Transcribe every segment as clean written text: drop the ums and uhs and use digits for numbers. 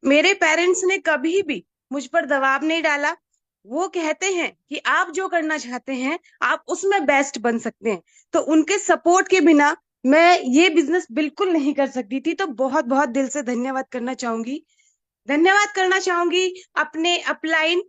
मेरे पेरेंट्स ने कभी भी मुझ पर दबाव नहीं डाला। वो कहते हैं कि आप जो करना चाहते हैं आप उसमें बेस्ट बन सकते हैं। तो उनके सपोर्ट के बिना मैं ये बिजनेस बिल्कुल नहीं कर सकती थी। तो बहुत बहुत दिल से धन्यवाद करना चाहूंगी। धन्यवाद करना चाहूंगी अपने अपलाइन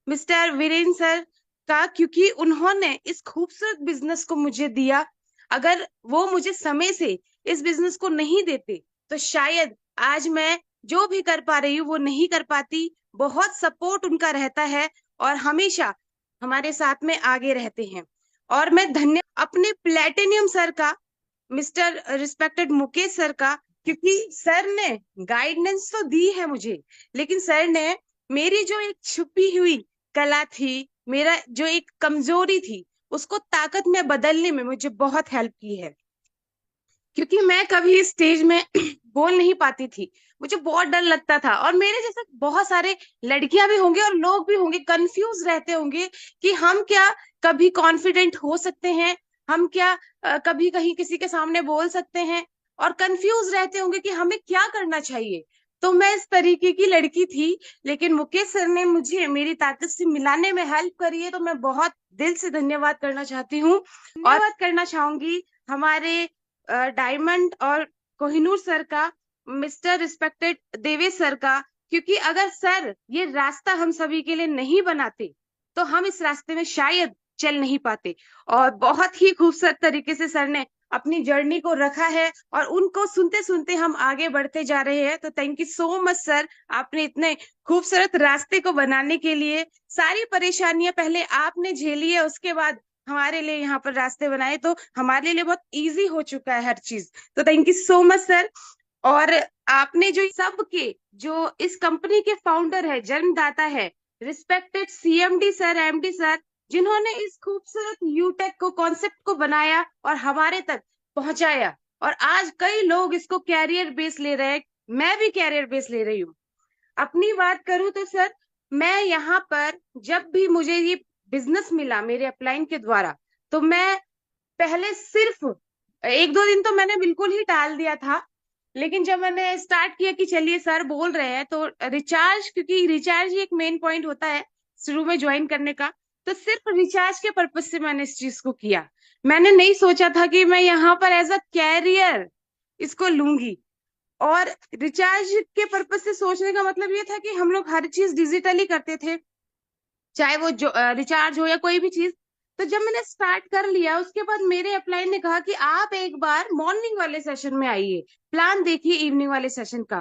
मिस्टर वीरेन सर का, क्योंकि उन्होंने इस खूबसूरत बिजनेस को मुझे दिया। अगर वो मुझे समय से इस बिजनेस को नहीं देते तो शायद आज मैं जो भी कर पा रही हूँ वो नहीं कर पाती। बहुत सपोर्ट उनका रहता है और हमेशा हमारे साथ में आगे रहते हैं। और मैं धन्य अपने प्लेटिनियम सर का, मिस्टर रिस्पेक्टेड मुकेश सर का, क्योंकि सर ने गाइडेंस तो दी है मुझे, लेकिन सर ने मेरी जो एक छुपी हुई कला थी, मेरा जो एक कमजोरी थी, उसको ताकत में बदलने में मुझे बहुत हेल्प की है। क्योंकि मैं कभी स्टेज में बोल नहीं पाती थी, मुझे बहुत डर लगता था। और मेरे जैसे बहुत सारे लड़कियां भी होंगे और लोग भी होंगे, कंफ्यूज रहते होंगे कि हम क्या कभी कॉन्फिडेंट हो सकते हैं, हम क्या कभी कहीं किसी के सामने बोल सकते हैं, और कंफ्यूज रहते होंगे कि हमें क्या करना चाहिए। तो मैं इस तरीके की लड़की थी, लेकिन मुकेश सर ने मुझे मेरी ताकत से मिलाने में हेल्प करी है। तो मैं बहुत दिल से धन्यवाद करना चाहती हूँ। और धन्यवाद करना चाहूंगी हमारे डायमंड और कोहिनूर सर का, मिस्टर रिस्पेक्टेड देवेश सर का। क्योंकि अगर सर ये रास्ता हम सभी के लिए नहीं बनाते तो हम इस रास्ते में शायद चल नहीं पाते। और बहुत ही खूबसूरत तरीके से सर ने अपनी जर्नी को रखा है और उनको सुनते सुनते हम आगे बढ़ते जा रहे हैं। तो thank you so much sir, आपने इतने खूबसूरत रास्ते को बनाने के लिए सारी परेशानियां पहले आपने झेली है, उसके बाद हमारे लिए यहाँ पर रास्ते बनाए, तो हमारे लिए बहुत इजी हो चुका है हर चीज। तो thank you so much sir. और आपने जो सबके, जो इस कंपनी के फाउंडर है, जन्मदाता है, respected CMD sir, MD sir, जिन्होंने इस खूबसूरत यूटेक को, कॉन्सेप्ट को बनाया और हमारे तक पहुंचाया। और आज कई लोग इसको कैरियर बेस ले रहे हैं, मैं भी कैरियर बेस ले रही हूँ। अपनी बात करूं तो सर, मैं यहाँ पर जब भी मुझे ये बिजनेस मिला मेरे अपलाइन के द्वारा, तो मैं पहले सिर्फ एक दो दिन तो मैंने बिल्कुल ही टाल दिया था। लेकिन जब मैंने स्टार्ट किया कि चलिए सर बोल रहे हैं तो रिचार्ज, क्योंकि रिचार्ज ही एक मेन पॉइंट होता है शुरू में ज्वाइन करने का, तो सिर्फ रिचार्ज के पर्पज से मैंने इस चीज को किया। मैंने नहीं सोचा था कि मैं यहाँ पर एज अ कैरियर इसको लूंगी। और रिचार्ज के पर्पज से सोचने का मतलब ये था कि हम लोग हर चीज डिजिटली करते थे, चाहे वो जो रिचार्ज हो या कोई भी चीज। तो जब मैंने स्टार्ट कर लिया उसके बाद मेरे अपलाइन ने कहा कि आप एक बार मॉर्निंग वाले सेशन में आइए, प्लान देखिए इवनिंग वाले सेशन का।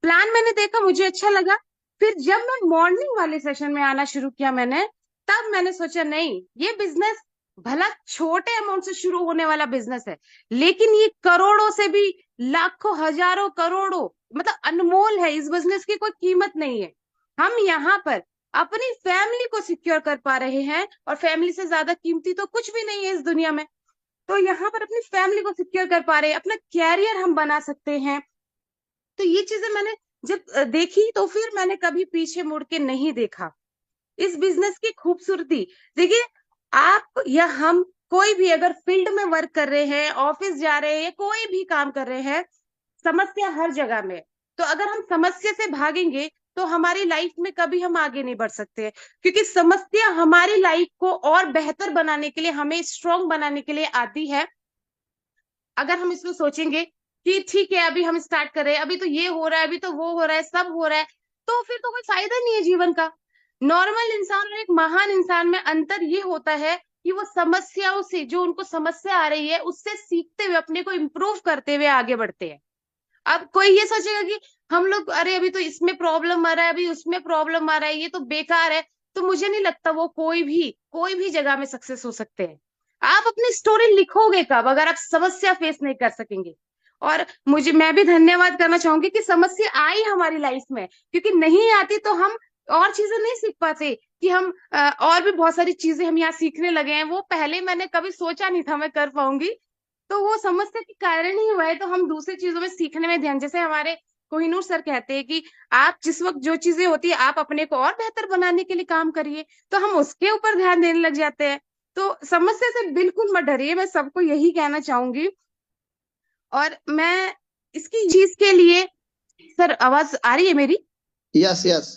प्लान मैंने देखा, मुझे अच्छा लगा। फिर जब मैं मॉर्निंग वाले सेशन में आना शुरू किया मैंने, तब मैंने सोचा नहीं, ये बिजनेस भला छोटे अमाउंट से शुरू होने वाला बिजनेस है, लेकिन ये करोड़ों से भी, लाखों हजारों करोड़ों, मतलब अनमोल है। इस बिजनेस की कोई कीमत नहीं है। हम यहाँ पर अपनी फैमिली को सिक्योर कर पा रहे हैं, और फैमिली से ज्यादा कीमती तो कुछ भी नहीं है इस दुनिया में। तो यहाँ पर अपनी फैमिली को सिक्योर कर पा रहे हैं, अपना कैरियर हम बना सकते हैं। तो ये चीजें मैंने जब देखी तो फिर मैंने कभी पीछे मुड़ के नहीं देखा। इस बिजनेस की खूबसूरती देखिए, आप या हम कोई भी अगर फील्ड में वर्क कर रहे हैं, ऑफिस जा रहे हैं या कोई भी काम कर रहे हैं, समस्या हर जगह में है। तो अगर हम समस्या से भागेंगे तो हमारी लाइफ में कभी हम आगे नहीं बढ़ सकते हैं। क्योंकि समस्या हमारी लाइफ को और बेहतर बनाने के लिए, हमें स्ट्रांग बनाने के लिए आती है। अगर हम इसको सोचेंगे कि ठीक है अभी हम स्टार्ट कर रहे हैं, अभी तो ये हो रहा है, अभी तो वो हो रहा है, सब हो रहा है, तो फिर तो कोई फायदा नहीं है जीवन का। नॉर्मल इंसान और एक महान इंसान में अंतर ये होता है कि वो समस्याओं से, जो उनको समस्या आ रही है उससे सीखते हुए, अपने को इम्प्रूव करते हुए आगे बढ़ते हैं। अब कोई ये सोचेगा कि हम लोग, अरे अभी तो इसमें प्रॉब्लम आ रहा है, अभी उसमें प्रॉब्लम आ रहा है, ये तो बेकार है, तो मुझे नहीं लगता वो कोई भी जगह में सक्सेस हो सकते हैं। आप अपनी स्टोरी लिखोगे कब अगर आप समस्या फेस नहीं कर सकेंगे। और मैं भी धन्यवाद करना चाहूंगी कि समस्या आई हमारी लाइफ में, क्योंकि नहीं आती तो हम और चीजें नहीं सीख पाते। कि हम और भी बहुत सारी चीजें हम यहाँ सीखने लगे हैं, वो पहले मैंने कभी सोचा नहीं था मैं कर पाऊंगी। तो वो समस्या के कारण ही हुआ है। तो हम दूसरी चीजों में सीखने में ध्यान, जैसे हमारे कोहिनूर सर कहते हैं कि आप जिस वक्त जो चीजें होती है आप अपने को और बेहतर बनाने के लिए काम करिए, तो हम उसके ऊपर ध्यान देने लग जाते हैं। तो समस्या से बिल्कुल मत डरिए, मैं सबको यही कहना चाहूंगी। और मैं इसकी चीज के लिए सर आवाज आ रही है मेरी? यस यस,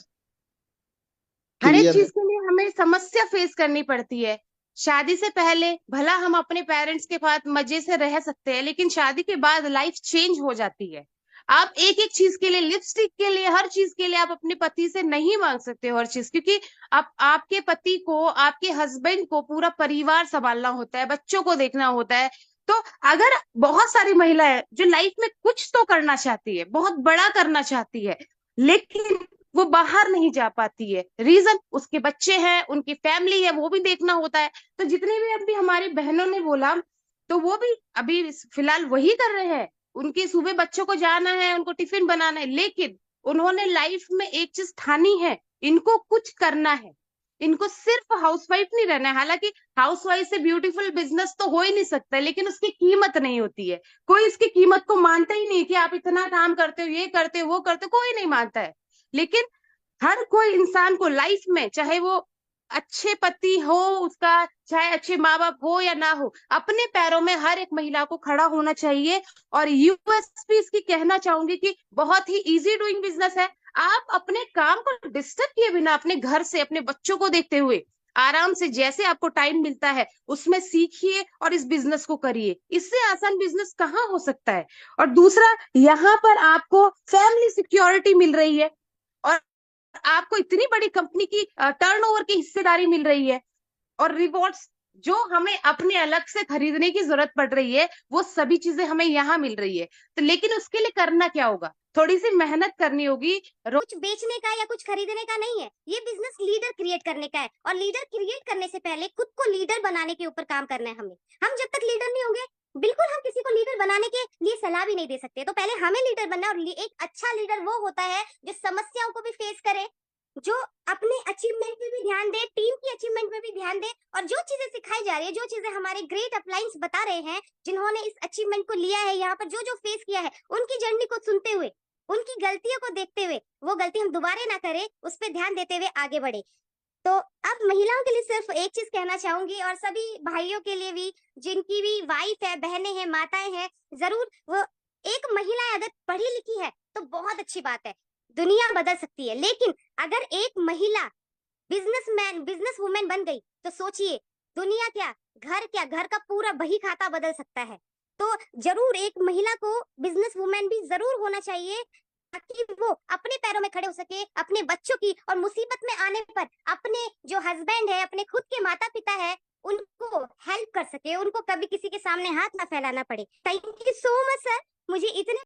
हर एक क्लियर है। चीज के लिए हमें समस्या फेस करनी पड़ती है। शादी से पहले भला हम अपने पेरेंट्स के साथ मजे से रह सकते हैं, लेकिन शादी के बाद लाइफ चेंज हो जाती है। आप एक एक चीज के लिए, लिपस्टिक के लिए, हर चीज के लिए आप अपने पति से नहीं मांग सकते हो हर चीज, क्योंकि आप आपके पति को, आपके हस्बैंड को पूरा परिवार संभालना होता है, बच्चों को देखना होता है। तो अगर बहुत सारी महिलाएं जो लाइफ में कुछ तो करना चाहती है, बहुत बड़ा करना चाहती है, लेकिन वो बाहर नहीं जा पाती है, रीजन उसके बच्चे हैं, उनकी फैमिली है, वो भी देखना होता है। तो जितने भी अभी हमारी बहनों ने बोला, तो वो भी अभी फिलहाल वही कर रहे हैं। उनके सुबह बच्चों को जाना है, उनको टिफिन बनाना है, लेकिन उन्होंने लाइफ में एक चीज ठानी है, इनको कुछ करना है। इनको सिर्फ हाउसवाइफ नहीं रहना है। हालांकि हाउसवाइफ से ब्यूटीफुल बिजनेस तो हो ही नहीं सकता, लेकिन उसकी कीमत नहीं होती है। कोई इसकी कीमत को मानता ही नहीं कि आप इतना काम करते हो, ये करते हो, वो करते हो, कोई नहीं मानता है। लेकिन हर कोई इंसान को लाइफ में, चाहे वो अच्छे पति हो उसका, चाहे अच्छे माँ बाप हो या ना हो, अपने पैरों में हर एक महिला को खड़ा होना चाहिए। और यूएसपी इसकी कहना चाहूंगी कि बहुत ही इजी डूइंग बिजनेस है। आप अपने काम को डिस्टर्ब किए बिना, अपने घर से, अपने बच्चों को देखते हुए, आराम से जैसे आपको टाइम मिलता है उसमें सीखिए और इस बिजनेस को करिए। इससे आसान बिजनेस कहाँ हो सकता है। और दूसरा, यहाँ पर आपको फैमिली सिक्योरिटी मिल रही है, और आपको इतनी बड़ी कंपनी की टर्नओवर की हिस्सेदारी मिल रही है, और रिवॉर्ड्स जो हमें अपने अलग से खरीदने की जरूरत पड़ रही है, वो सभी चीजें हमें यहाँ मिल रही है। तो लेकिन उसके लिए करना क्या होगा, थोड़ी सी मेहनत करनी होगी। कुछ बेचने का या कुछ खरीदने का नहीं है, ये बिजनेस लीडर क्रिएट करने का है। और लीडर क्रिएट करने से पहले खुद को लीडर बनाने के ऊपर काम करना है हमें। हम जब तक लीडर नहीं होंगे, बिल्कुल हम किसी को लीडर बनाने के लिए सलाह भी नहीं दे सकते। तो पहले हमें लीडर बनना है। और एक अच्छा लीडर वो होता है जो समस्याओं को भी फेस करे, जो अपने अचीवमेंट पे भी ध्यान दे, टीम की अचीवमेंट पे भी ध्यान दे, और जो चीजें सिखाई जा रही है, जो चीजें हमारे ग्रेट अपलाइंस बता रहे हैं, जिन्होंने इस अचीवमेंट को लिया है, यहाँ पर जो जो फेस किया है, उनकी जर्नी को सुनते हुए, उनकी गलतियों को देखते हुए, वो गलती हम दोबारा ना करें, उस पर ध्यान देते हुए आगे बढ़े। तो अब महिलाओं के लिए सिर्फ एक चीज कहना चाहूंगी, और सभी भाइयों के लिए भी, जिनकी भी वाइफ है, बहनें हैं, माताएं हैं, जरूर वो, एक महिला अगर पढ़ी लिखी है तो बहुत अच्छी बात है, दुनिया बदल सकती है। लेकिन अगर एक महिला बिजनेसमैन, बिजनेस वुमेन बन गई, तो सोचिए, दुनिया क्या, घर का पूरा बही खाता बदल सकता है। तो जरूर एक महिला को बिजनेस वुमेन भी जरूर होना चाहिए, ताकि वो अपने पैरों में खड़े हो सके, अपने बच्चों की, और मुसीबत में आने पर अपने जो हस्बैंड है, अपने खुद के माता पिता है, उनको हेल्प कर सके, उनको कभी किसी के सामने हाथ ना फैलाना पड़े। Thank you so much sir, मुझे इतने